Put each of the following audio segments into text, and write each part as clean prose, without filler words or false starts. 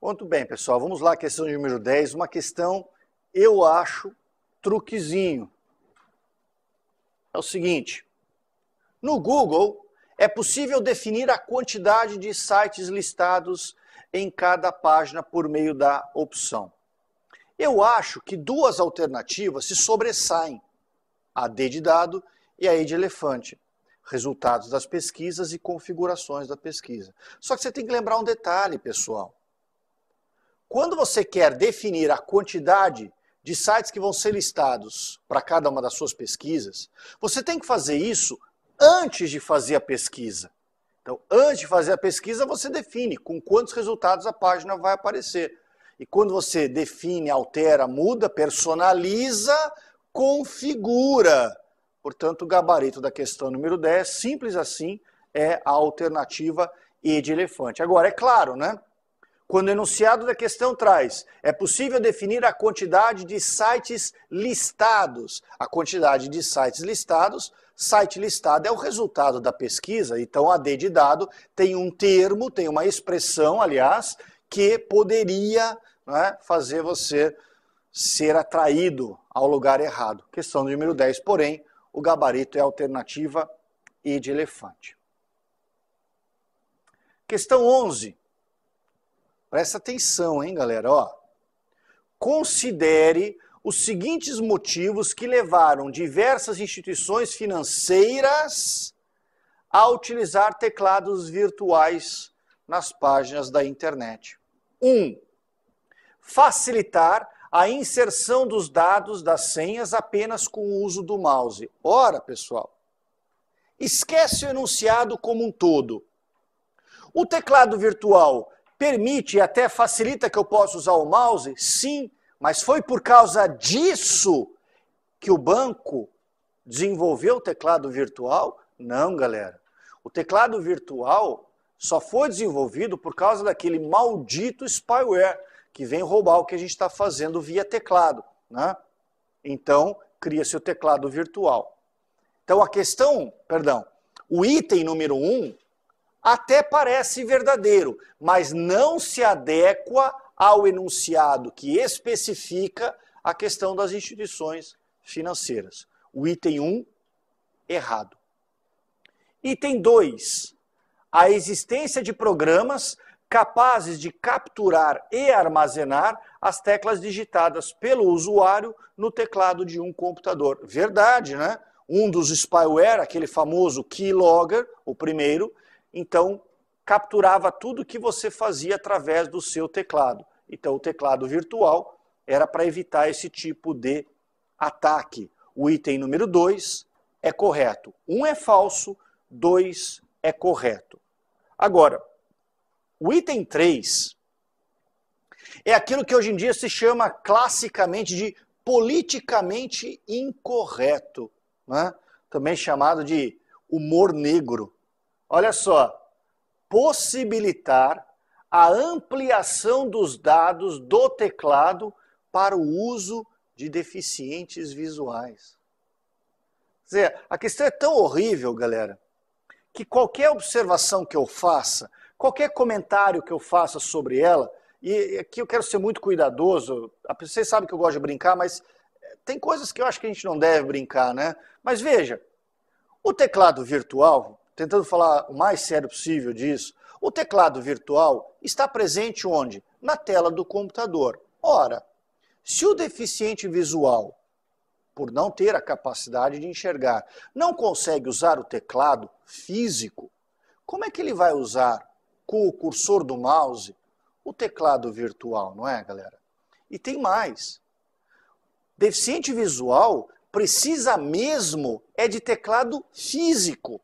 Muito bem, pessoal, vamos lá, questão número 10, uma questão, eu acho, truquezinho. É o seguinte, no Google é possível definir a quantidade de sites listados em cada página por meio da opção. Eu acho que duas alternativas se sobressaem, a D de dado e a E de elefante, resultados das pesquisas e configurações da pesquisa. Só que você tem que lembrar um detalhe, pessoal. Quando você quer definir a quantidade de sites que vão ser listados para cada uma das suas pesquisas, você tem que fazer isso antes de fazer a pesquisa. Então, antes de fazer a pesquisa, você define com quantos resultados a página vai aparecer. E quando você define, altera, muda, personaliza, configura. Portanto, o gabarito da questão número 10, simples assim, é a alternativa E de elefante. Agora, é claro, né? Quando o enunciado da questão traz, é possível definir a quantidade de sites listados. A quantidade de sites listados, site listado é o resultado da pesquisa, então a D de dado tem um termo, tem uma expressão, aliás, que poderia, né, fazer você ser atraído ao lugar errado. Questão número 10, porém, o gabarito é a alternativa E de elefante. Questão 11. Presta atenção, hein, galera? Ó, considere os seguintes motivos que levaram diversas instituições financeiras a utilizar teclados virtuais nas páginas da internet. 1. Facilitar a inserção dos dados das senhas apenas com o uso do mouse. Ora, pessoal, esquece o enunciado como um todo. O teclado virtual permite e até facilita que eu possa usar o mouse? Sim, mas foi por causa disso que o banco desenvolveu o teclado virtual? Não, galera. O teclado virtual só foi desenvolvido por causa daquele maldito spyware que vem roubar o que a gente está fazendo via teclado, né? Então, cria-se o teclado virtual. Então, o item número 1 até parece verdadeiro, mas não se adequa ao enunciado que especifica a questão das instituições financeiras. O item 1, errado. Item 2, a existência de programas capazes de capturar e armazenar as teclas digitadas pelo usuário no teclado de um computador. Verdade, né? Um dos spyware, aquele famoso keylogger, o primeiro, então capturava tudo que você fazia através do seu teclado. Então o teclado virtual era para evitar esse tipo de ataque. O item número 2 é correto. 1 é falso, 2 é correto. Agora, o item 3 é aquilo que hoje em dia se chama classicamente de politicamente incorreto, né? Também chamado de humor negro. Olha só, possibilitar a ampliação dos dados do teclado para o uso de deficientes visuais. Quer dizer, a questão é tão horrível, galera, que qualquer observação que eu faça, qualquer comentário que eu faça sobre ela, e aqui eu quero ser muito cuidadoso, vocês sabem que eu gosto de brincar, mas tem coisas que eu acho que a gente não deve brincar, né? Mas veja, o teclado virtual, tentando falar o mais sério possível disso, o teclado virtual está presente onde? Na tela do computador. Ora, se o deficiente visual, por não ter a capacidade de enxergar, não consegue usar o teclado físico, como é que ele vai usar com o cursor do mouse o teclado virtual, não é, galera? E tem mais. Deficiente visual precisa mesmo de teclado físico.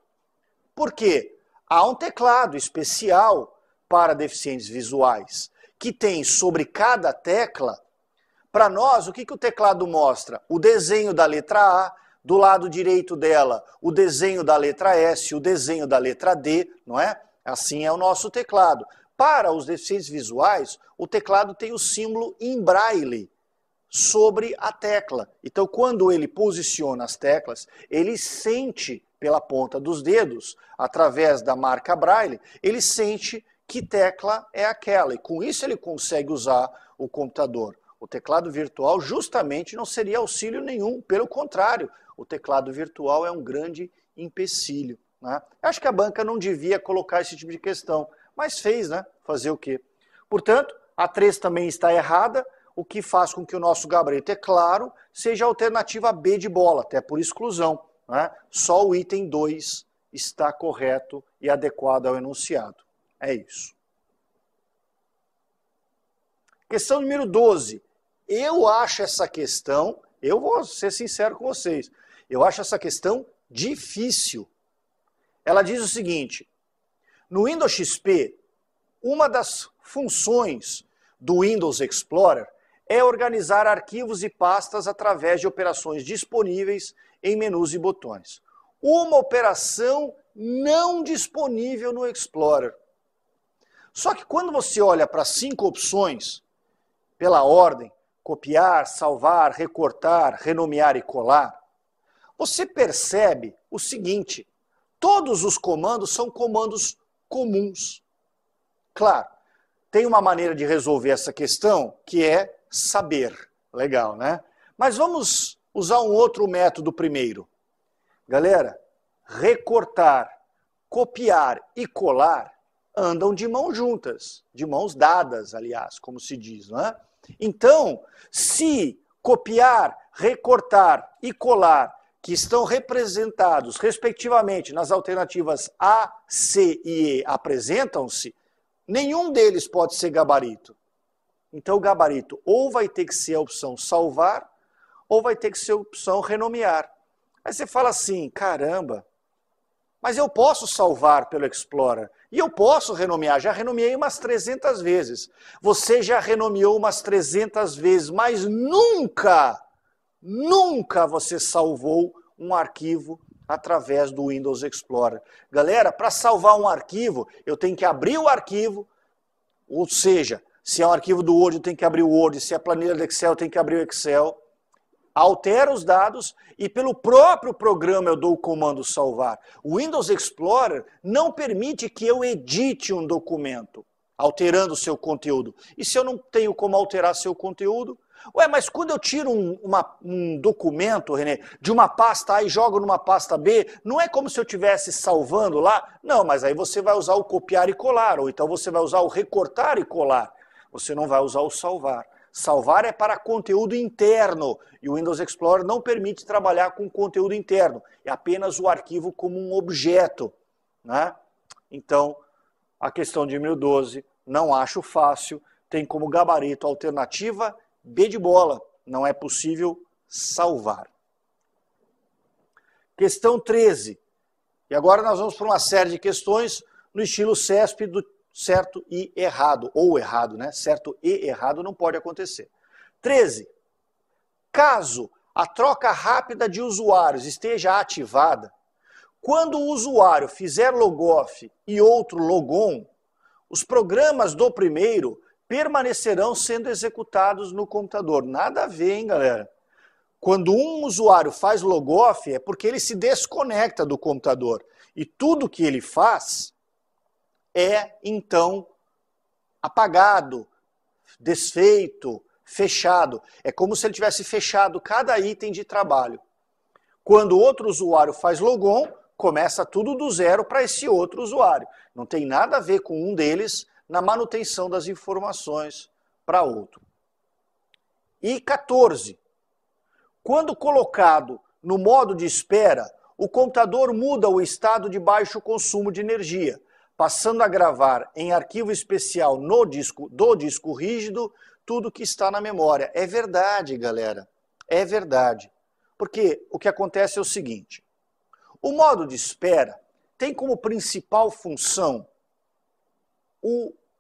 Por quê? Há um teclado especial para deficientes visuais, que tem sobre cada tecla, para nós, o que o teclado mostra? O desenho da letra A, do lado direito dela, o desenho da letra S, o desenho da letra D, não é? Assim é o nosso teclado. Para os deficientes visuais, o teclado tem o símbolo em braille. sobre a tecla. Então, quando ele posiciona as teclas, ele sente pela ponta dos dedos, através da marca Braille, ele sente que tecla é aquela. E com isso ele consegue usar o computador. O teclado virtual justamente não seria auxílio nenhum, pelo contrário, o teclado virtual é um grande empecilho, né? Acho que a banca não devia colocar esse tipo de questão, mas fez, né? Fazer o quê? Portanto, a 3 também está errada, o que faz com que o nosso gabarito, é claro, seja a alternativa B de bola, até por exclusão, né? Só o item 2 está correto e adequado ao enunciado. É isso. Questão número 12. Eu acho essa questão, eu vou ser sincero com vocês, eu acho essa questão difícil. Ela diz o seguinte: no Windows XP, uma das funções do Windows Explorer é organizar arquivos e pastas através de operações disponíveis em menus e botões. Uma operação não disponível no Explorer. Só que quando você olha para 5 opções, pela ordem, copiar, salvar, recortar, renomear e colar, você percebe o seguinte: todos os comandos são comandos comuns. Claro, tem uma maneira de resolver essa questão que é saber. Legal, né? Mas vamos usar um outro método primeiro. Galera, recortar, copiar e colar andam de mãos juntas, de mãos dadas, aliás, como se diz, não é? Então, se copiar, recortar e colar, que estão representados, respectivamente, nas alternativas A, C e E, apresentam-se, nenhum deles pode ser gabarito. Então, o gabarito ou vai ter que ser a opção salvar, ou vai ter que ser a opção renomear. Aí você fala assim, caramba, mas eu posso salvar pelo Explorer e eu posso renomear, já renomeei umas 300 vezes. Você já renomeou umas 300 vezes, mas nunca você salvou um arquivo através do Windows Explorer. Galera, para salvar um arquivo, eu tenho que abrir o arquivo, ou seja, se é um arquivo do Word, eu tenho que abrir o Word, se é planilha do Excel, eu tenho que abrir o Excel. Altero os dados e pelo próprio programa eu dou o comando salvar. O Windows Explorer não permite que eu edite um documento, alterando o seu conteúdo. E se eu não tenho como alterar seu conteúdo? Ué, mas quando eu tiro um documento, René, de uma pasta A e jogo numa pasta B, não é como se eu estivesse salvando lá? Não, mas aí você vai usar o copiar e colar, ou então você vai usar o recortar e colar. Você não vai usar o salvar. Salvar é para conteúdo interno e o Windows Explorer não permite trabalhar com conteúdo interno, é apenas o arquivo como um objeto, né? Então, a questão de 1012 não acho fácil, tem como gabarito a alternativa B de bola, não é possível salvar. Questão 13, e agora nós vamos para uma série de questões no estilo CESP do certo e errado, ou errado, né? Certo e errado não pode acontecer. 13. Caso a troca rápida de usuários esteja ativada, quando o usuário fizer logoff e outro logon, os programas do primeiro permanecerão sendo executados no computador. Nada a ver, hein, galera? Quando um usuário faz logoff é porque ele se desconecta do computador e tudo que ele faz é, então, apagado, desfeito, fechado. É como se ele tivesse fechado cada item de trabalho. Quando outro usuário faz logon, começa tudo do zero para esse outro usuário. Não tem nada a ver com um deles na manutenção das informações para outro. E 14. Quando colocado no modo de espera, o computador muda o estado de baixo consumo de energia, passando a gravar em arquivo especial no disco, do disco rígido tudo que está na memória. É verdade, galera. É verdade. Porque o que acontece é o seguinte. O modo de espera tem como principal função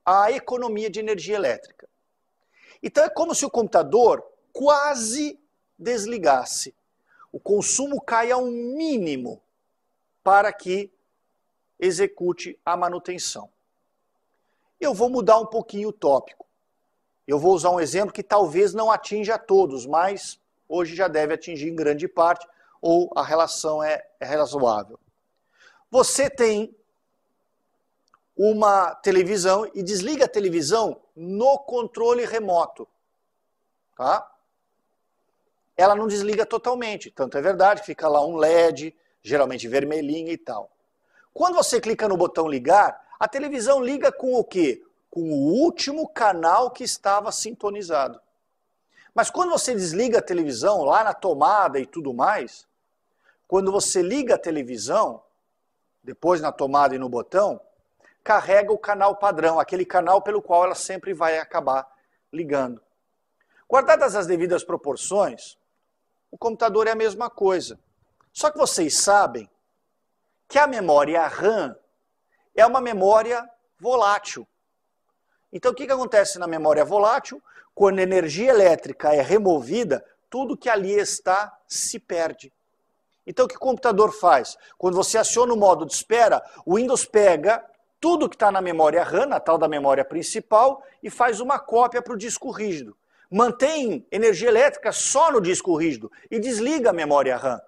a economia de energia elétrica. Então é como se o computador quase desligasse. O consumo cai ao mínimo para que execute a manutenção. Eu vou mudar um pouquinho o tópico. Eu vou usar um exemplo que talvez não atinja a todos, mas hoje já deve atingir em grande parte, ou a relação é razoável. Você tem uma televisão e desliga a televisão no controle remoto. Tá? Ela não desliga totalmente, tanto é verdade que fica lá um LED, geralmente vermelhinho e tal. Quando você clica no botão ligar, a televisão liga com o quê? Com o último canal que estava sintonizado. Mas quando você desliga a televisão, lá na tomada e tudo mais, quando você liga a televisão, depois na tomada e no botão, carrega o canal padrão, aquele canal pelo qual ela sempre vai acabar ligando. Guardadas as devidas proporções, o computador é a mesma coisa. Só que vocês sabem que a memória RAM é uma memória volátil. Então o que acontece na memória volátil? Quando a energia elétrica é removida, tudo que ali está se perde. Então o que o computador faz? Quando você aciona o modo de espera, o Windows pega tudo que está na memória RAM, na tal da memória principal, e faz uma cópia para o disco rígido. Mantém energia elétrica só no disco rígido e desliga a memória RAM.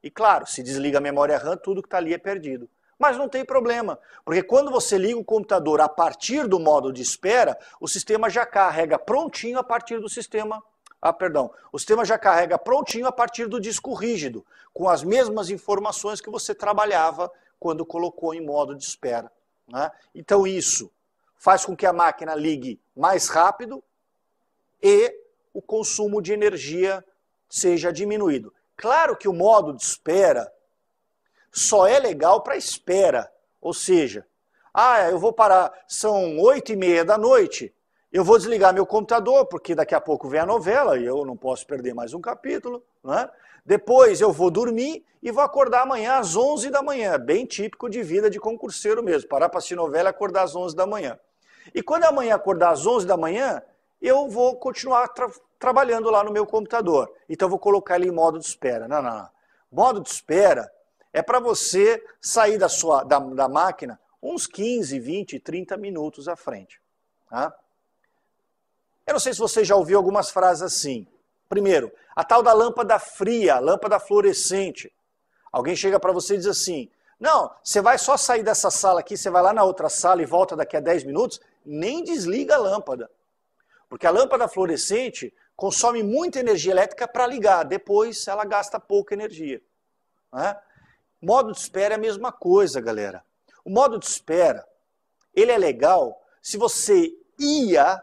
E claro, se desliga a memória RAM, tudo que está ali é perdido. Mas não tem problema, porque quando você liga o computador a partir do modo de espera, o sistema já carrega prontinho a partir do sistema... o sistema já carrega prontinho a partir do disco rígido, com as mesmas informações que você trabalhava quando colocou em modo de espera. Né? Então isso faz com que a máquina ligue mais rápido e o consumo de energia seja diminuído. Claro que o modo de espera só é legal para espera, ou seja, eu vou parar, são 8h30 da noite, eu vou desligar meu computador, porque daqui a pouco vem a novela e eu não posso perder mais um capítulo, né? Depois eu vou dormir e vou acordar amanhã às 11 da manhã, bem típico de vida de concurseiro mesmo, parar para assistir novela e acordar às 11 da manhã. E quando amanhã acordar às 11 da manhã, eu vou continuar trabalhando lá no meu computador. Então eu vou colocar ele em modo de espera. Não. Modo de espera é para você sair da máquina uns 15, 20, 30 minutos à frente. Tá? Eu não sei se você já ouviu algumas frases assim. Primeiro, a tal da lâmpada fria, lâmpada fluorescente. Alguém chega para você e diz assim, não, você vai só sair dessa sala aqui, você vai lá na outra sala e volta daqui a 10 minutos, nem desliga a lâmpada. Porque a lâmpada fluorescente consome muita energia elétrica para ligar, depois ela gasta pouca energia. Né? Modo de espera é a mesma coisa, galera. O modo de espera, ele é legal se você ia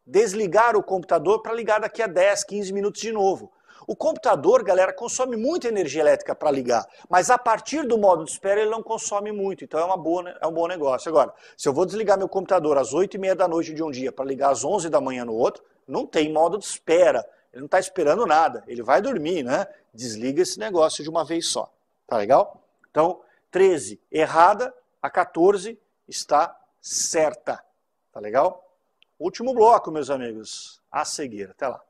desligar o computador para ligar daqui a 10, 15 minutos de novo. O computador, galera, consome muita energia elétrica para ligar, mas a partir do modo de espera ele não consome muito, então é um bom negócio. Agora, se eu vou desligar meu computador às 8h30 da noite de um dia para ligar às 11 da manhã no outro, não tem modo de espera, ele não está esperando nada, ele vai dormir, né? Desliga esse negócio de uma vez só, tá legal? Então, 13 errada, a 14 está certa, tá legal? Último bloco, meus amigos, a seguir. Até lá.